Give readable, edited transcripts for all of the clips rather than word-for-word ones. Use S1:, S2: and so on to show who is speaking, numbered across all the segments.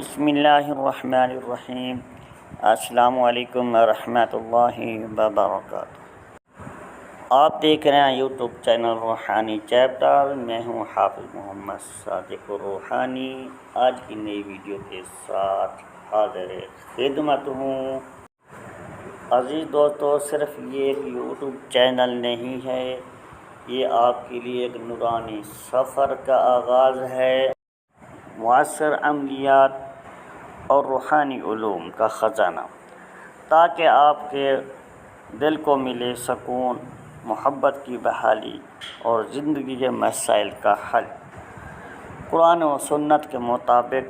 S1: بسم اللہ الرحمن الرحیم۔ السلام علیکم ورحمۃ اللہ وبرکاتہ۔ آپ دیکھ رہے ہیں یوٹیوب چینل روحانی چیپٹر۔ میں ہوں حافظ محمد صادق روحانی، آج کی نئی ویڈیو کے ساتھ حاضر خدمت ہوں۔ عزیز دوستو، صرف یہ ایک یوٹیوب چینل نہیں ہے، یہ آپ کے لیے ایک نورانی سفر کا آغاز ہے۔ معاصر عملیات اور روحانی علوم کا خزانہ، تاکہ آپ کے دل کو ملے سکون، محبت کی بحالی اور زندگی کے مسائل کا حل قرآن و سنت کے مطابق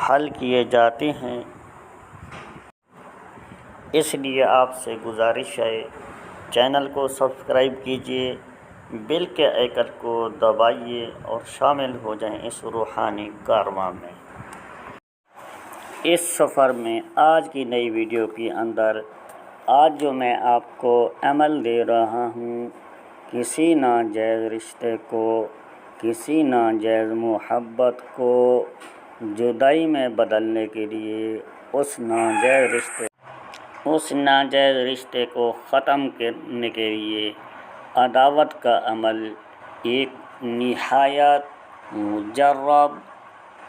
S1: حل کیے جاتے ہیں۔ اس لیے آپ سے گزارش ہے، چینل کو سبسکرائب کیجیے، بیل کے آئیکن کو دبائیے اور شامل ہو جائیں اس روحانی کارواں میں۔ اس سفر میں آج کی نئی ویڈیو کے اندر آج جو میں آپ کو عمل دے رہا ہوں، کسی ناجائز رشتے کو، کسی ناجائز محبت کو جدائی میں بدلنے کے لیے، اس ناجائز رشتے کو ختم کرنے کے لیے عداوت کا عمل ایک نہایت مجرب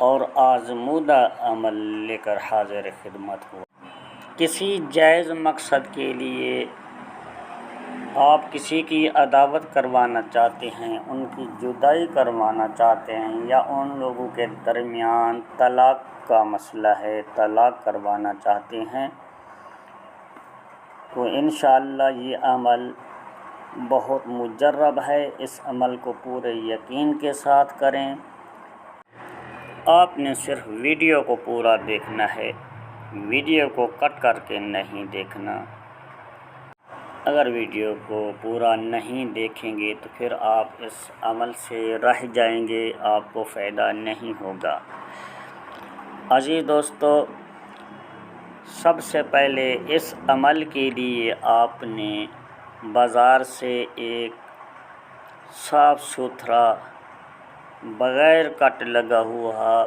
S1: اور آزمودہ عمل لے کر حاضر خدمت ہوا۔ کسی جائز مقصد کے لیے آپ کسی کی عداوت کروانا چاہتے ہیں، ان کی جدائی کروانا چاہتے ہیں، یا ان لوگوں کے درمیان طلاق کا مسئلہ ہے، طلاق کروانا چاہتے ہیں، تو انشاءاللہ یہ عمل بہت مجرب ہے۔ اس عمل کو پورے یقین کے ساتھ کریں۔ آپ نے صرف ویڈیو کو پورا دیکھنا ہے، ویڈیو کو کٹ کر کے نہیں دیکھنا۔ اگر ویڈیو کو پورا نہیں دیکھیں گے تو پھر آپ اس عمل سے رہ جائیں گے، آپ کو فائدہ نہیں ہوگا۔ عزیز دوستو، سب سے پہلے اس عمل کے لیے آپ نے بازار سے ایک صاف ستھرا، بغیر کٹ لگا ہوا،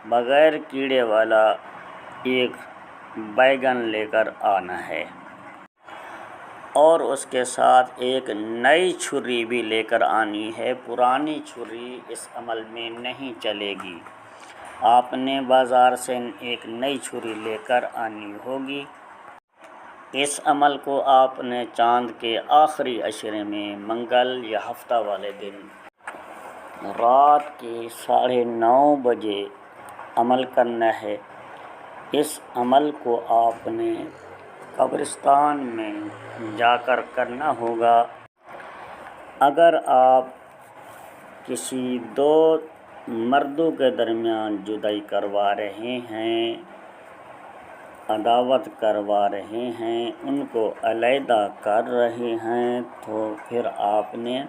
S1: بغیر کیڑے والا ایک بیگن لے کر آنا ہے، اور اس کے ساتھ ایک نئی چھری بھی لے کر آنی ہے۔ پرانی چھری اس عمل میں نہیں چلے گی، آپ نے بازار سے ایک نئی چھری لے کر آنی ہوگی۔ اس عمل کو آپ نے چاند کے آخری عشرے میں، منگل یا ہفتہ والے دن رات کے 9:30 بجے عمل کرنا ہے۔ اس عمل کو آپ نے قبرستان میں جا کر کرنا ہوگا۔ اگر آپ کسی دو مردوں کے درمیان جدائی کروا رہے ہیں، عداوت کروا رہے ہیں، ان کو علیحدہ کر رہے ہیں، تو پھر آپ نے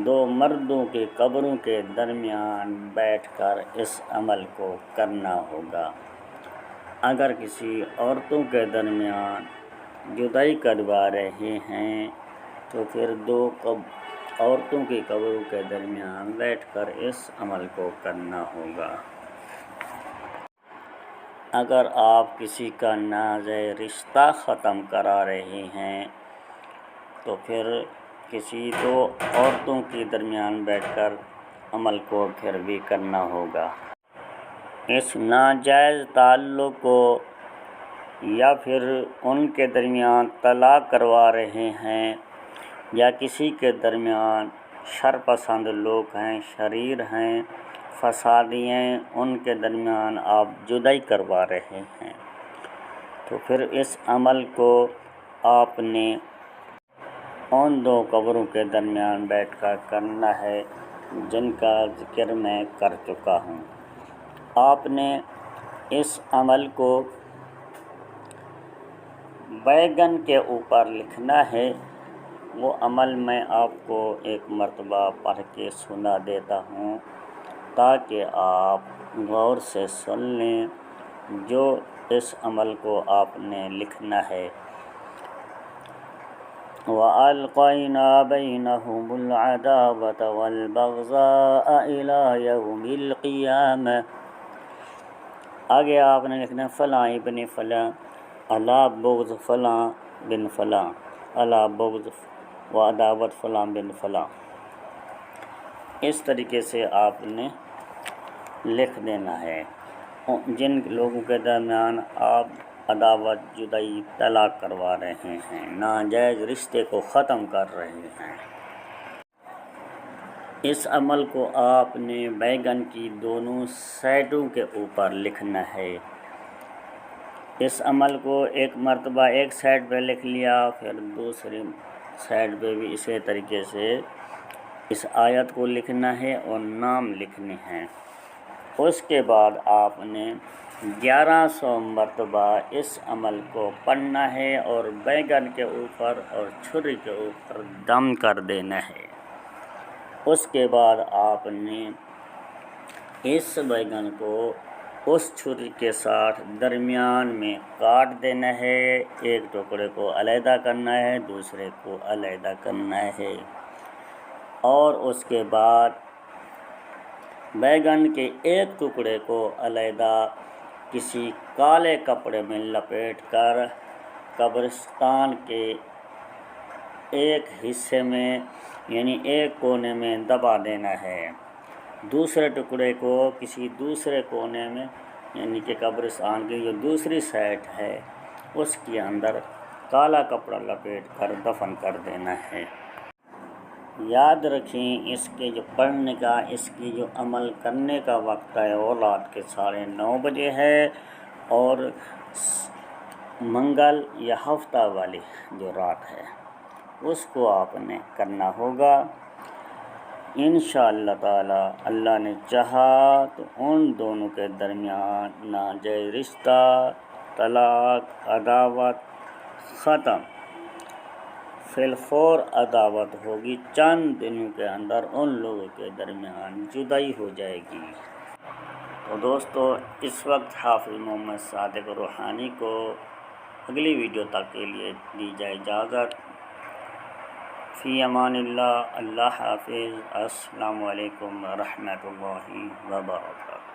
S1: دو مردوں کی قبروں کے درمیان بیٹھ کر اس عمل کو کرنا ہوگا۔ اگر کسی عورتوں کے درمیان جدائی کروا رہے ہیں تو پھر دو عورتوں کی قبروں کے درمیان بیٹھ کر اس عمل کو کرنا ہوگا۔ اگر آپ کسی کا ناجائز رشتہ ختم کرا رہے ہیں تو پھر کسی دو عورتوں کے درمیان بیٹھ کر عمل کو پھر بھی کرنا ہوگا۔ اس ناجائز تعلق کو یا پھر ان کے درمیان طلاق کروا رہے ہیں، یا کسی کے درمیان شرپسند لوگ ہیں، شریر ہیں، فسادی ہیں، ان کے درمیان آپ جدائی کروا رہے ہیں، تو پھر اس عمل کو آپ نے ان دو قبروں کے درمیان بیٹھ کر کرنا ہے جن کا ذکر میں کر چکا ہوں۔ آپ نے اس عمل کو بیگن کے اوپر لکھنا ہے۔ وہ عمل میں آپ کو ایک مرتبہ پڑھ کے سنا دیتا ہوں تاکہ آپ غور سے سن لیں۔ جو اس عمل کو آپ نے لکھنا ہے، وَأَلْقَيْنَا بَيْنَهُمُ الْعَدَاوَةَ وَالْبَغْضَاءَ إِلَى يَوْمِ الْقِيَامَةِ۔ آگے آپ نے لکھنا فلاں ابن فلاں علی بغض فلاں بن فلاں، علی بغض و عداوت فلاں بن فلاں، اس طریقے سے آپ نے لکھ دینا ہے۔ جن لوگوں کے درمیان آپ عداوت، جدائی، طلاق کروا رہے ہیں، ناجائز رشتے کو ختم کر رہے ہیں، اس عمل کو آپ نے بیگن کی دونوں سائڈوں کے اوپر لکھنا ہے۔ اس عمل کو ایک مرتبہ ایک سائڈ پہ لکھ لیا، پھر دوسری سائڈ پہ بھی اسی طریقے سے اس آیت کو لکھنا ہے اور نام لکھنے ہیں۔ اس کے بعد آپ نے 1100 مرتبہ اس عمل کو پڑھنا ہے اور بیگن کے اوپر اور چھری کے اوپر دم کر دینا ہے۔ اس کے بعد آپ نے اس بیگن کو اس چھری کے ساتھ درمیان میں کاٹ دینا ہے، ایک ٹکڑے کو علیحدہ کرنا ہے، دوسرے کو علیحدہ کرنا ہے، اور اس کے بعد بیگن کے ایک ٹکڑے کو علیحدہ کسی کالے کپڑے میں لپیٹ کر قبرستان کے ایک حصے میں یعنی ایک کونے میں دبا دینا ہے، دوسرے ٹکڑے کو کسی دوسرے کونے میں یعنی کہ قبرستان کی جو دوسری سائڈ ہے اس کے اندر کالا کپڑا لپیٹ کر دفن کر دینا ہے۔ یاد رکھیں اس کے جو پڑھنے کا، اس کی جو عمل کرنے کا وقت ہے وہ رات کے 9:30 بجے ہے، اور منگل یا ہفتہ والی جو رات ہے اس کو آپ نے کرنا ہوگا۔ انشاءاللہ تعالی اللہ نے چاہا تو ان دونوں کے درمیان ناجائز رشتہ، طلاق، عداوت ختم، فی الفور عداوت ہوگی، چند دنوں کے اندر ان لوگوں کے درمیان جدائی ہو جائے گی۔ تو دوستو اس وقت حافظ محمد صادق روحانی کو اگلی ویڈیو تک کے لیے دی جائے اجازت۔ فی امان اللہ، اللہ حافظ، السلام علیکم ورحمۃ اللہ وبرکاتہ۔